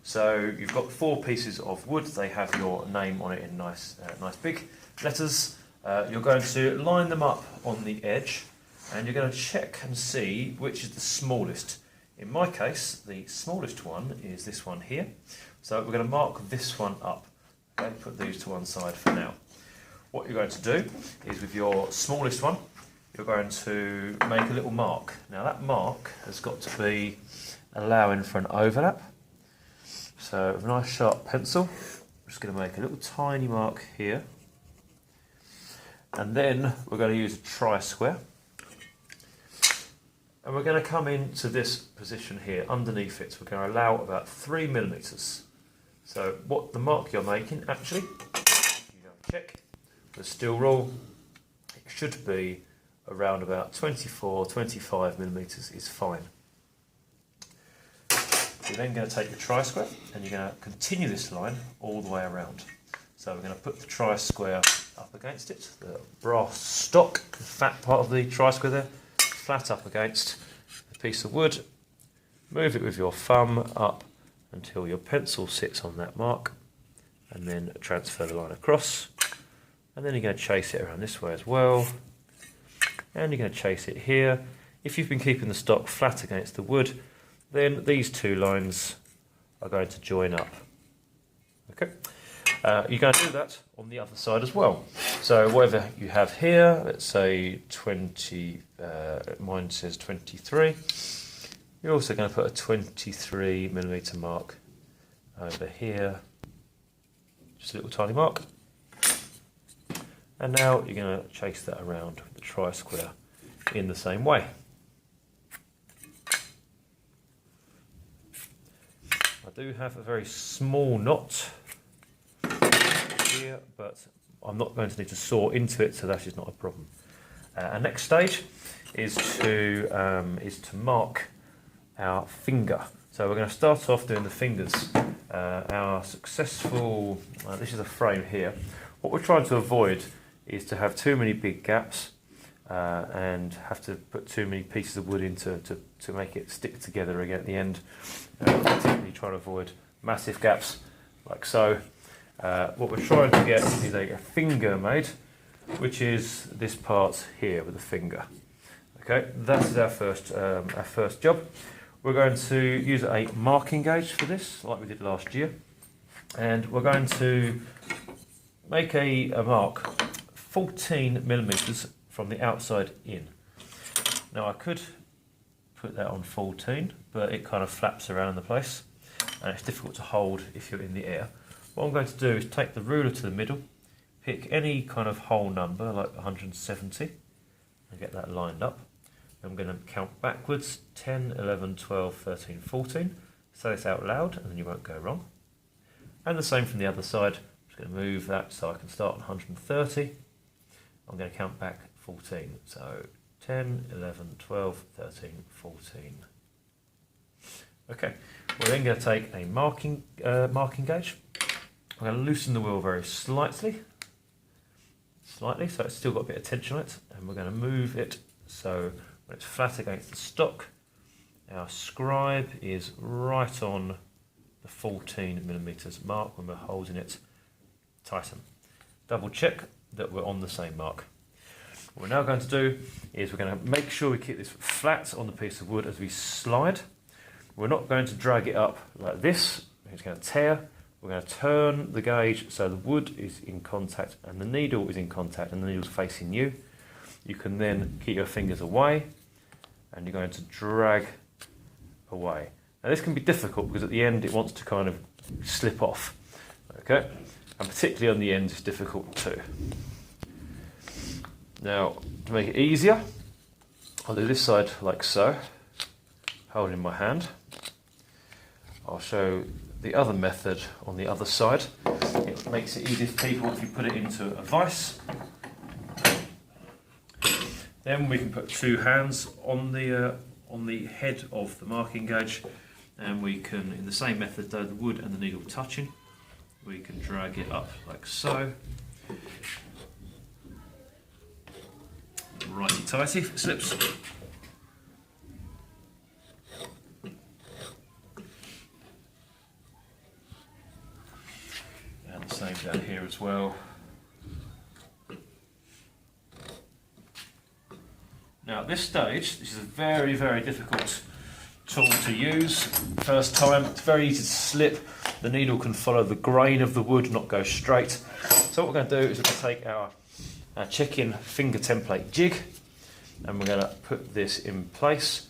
So you've got 4 pieces of wood. They have your name on it in nice big letters. You're going to line them up on the edge, and you're going to check and see which is the smallest. In my case, the smallest one is this one here. So we're going to mark this one up. Okay, put these to one side for now. What you're going to do is with your smallest one, you're going to make a little mark. Now that mark has got to be allowing for an overlap. So with a nice sharp pencil, I'm just going to make a little tiny mark here. And then we're going to use a tri-square. And we're going to come into this position here, underneath it. We're going to allow about 3 millimetres. So what the mark you're making, actually, you go and check the steel rule, it should be around about 24-25 millimetres is fine. You're then going to take the tri-square and you're going to continue this line all the way around. So we're going to put the tri-square up against it, the brass stock, the fat part of the tri-square there, flat up against a piece of wood. Move it with your thumb up until your pencil sits on that mark, and then transfer the line across. And then you're going to chase it around this way as well, and you're going to chase it here. If you've been keeping the stock flat against the wood, then these 2 lines are going to join up. Okay, you're going to do that on the other side as well. So whatever you have here, let's say 20, mine says 23. You're also going to put a 23 millimetre mark over here, just a little tiny mark. And now you're going to chase that around with the tri-square in the same way. I do have a very small knot here, but I'm not going to need to saw into it, so that is not a problem. Our next stage is to mark our finger. So we're going to start off doing the fingers. Our successful, this is a frame here. What we're trying to avoid is to have too many big gaps and have to put too many pieces of wood in to make it stick together again at the end. Particularly trying to avoid massive gaps like so. What we're trying to get is a finger made, which is this part here with the finger. Okay, that is our first job. We're going to use a marking gauge for this, like we did last year, and we're going to make a mark 14 millimetres from the outside in. Now I could put that on 14, but it kind of flaps around the place and it's difficult to hold if you're in the air. What I'm going to do is take the ruler to the middle, pick any kind of whole number like 170 and get that lined up. I'm going to count backwards, 10, 11, 12, 13, 14. Say this out loud and then you won't go wrong. And the same from the other side. I'm just going to move that so I can start on 130. I'm going to count back 14. So 10, 11, 12, 13, 14. Okay, we're then going to take a marking gauge. I'm going to loosen the wheel very slightly, so it's still got a bit of tension on it, and we're going to move it so when it's flat against the stock, our scribe is right on the 14 millimetres mark when we're holding it tighten. Double check that we're on the same mark. What we're now going to do is we're going to make sure we keep this flat on the piece of wood as we slide. We're not going to drag it up like this, it's going to tear. We're going to turn the gauge so the wood is in contact and the needle is in contact and the needle's facing you. You can then keep your fingers away and you're going to drag away. Now this can be difficult because at the end it wants to kind of slip off. Okay, and particularly on the ends it's difficult too. Now to make it easier, I'll do this side like so, holding my hand. I'll show the other method on the other side. It makes it easier for people if you put it into a vise. Then we can put 2 hands on the head of the marking gauge, and we can, in the same method though, the wood and the needle touching, we can drag it up like so. Righty tighty if it slips. down here as well. Now at this stage, this is a very, very difficult tool to use. First time, it's very easy to slip. The needle can follow the grain of the wood, not go straight. So what we're going to do is we're going to take our check-in finger template jig, and we're going to put this in place,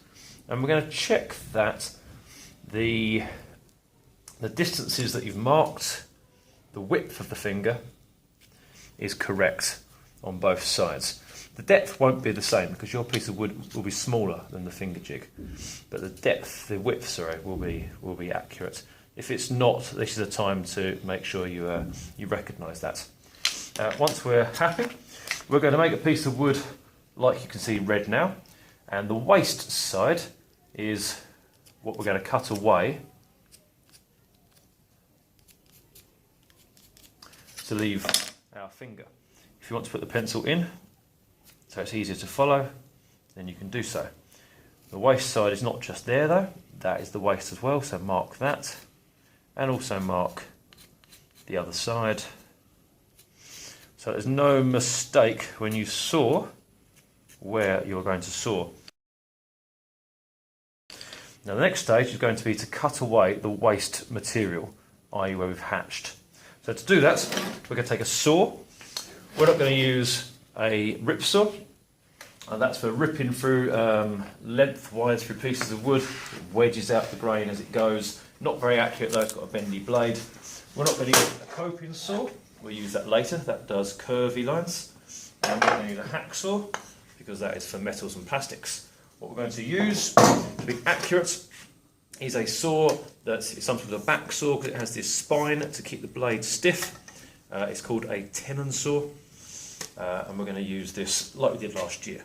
and we're going to check that the distances that you've marked, the width of the finger is correct on both sides. The depth won't be the same because your piece of wood will be smaller than the finger jig, but the width, sorry, will be accurate. If it's not, this is a time to make sure you recognise that. Once we're happy, we're going to make a piece of wood like you can see red now, and the waste side is what we're going to cut away to leave our finger. If you want to put the pencil in, so it's easier to follow, then you can do so. The waste side is not just there though, that is the waste as well, so mark that, and also mark the other side. So there's no mistake when you saw where you're going to saw. Now the next stage is going to be to cut away the waste material, i.e. where we've hatched. So to do that, we're going to take a saw. We're not going to use a rip saw, and that's for ripping through lengthwise through pieces of wood. It wedges out the grain as it goes. Not very accurate though, it's got a bendy blade. We're not going to use a coping saw, we'll use that later, that does curvy lines. And we're going to use a hacksaw, because that is for metals and plastics. What we're going to use to be accurate is a saw that's something with a back saw, because it has this spine to keep the blade stiff. It's called a tenon saw, and we're going to use this like we did last year.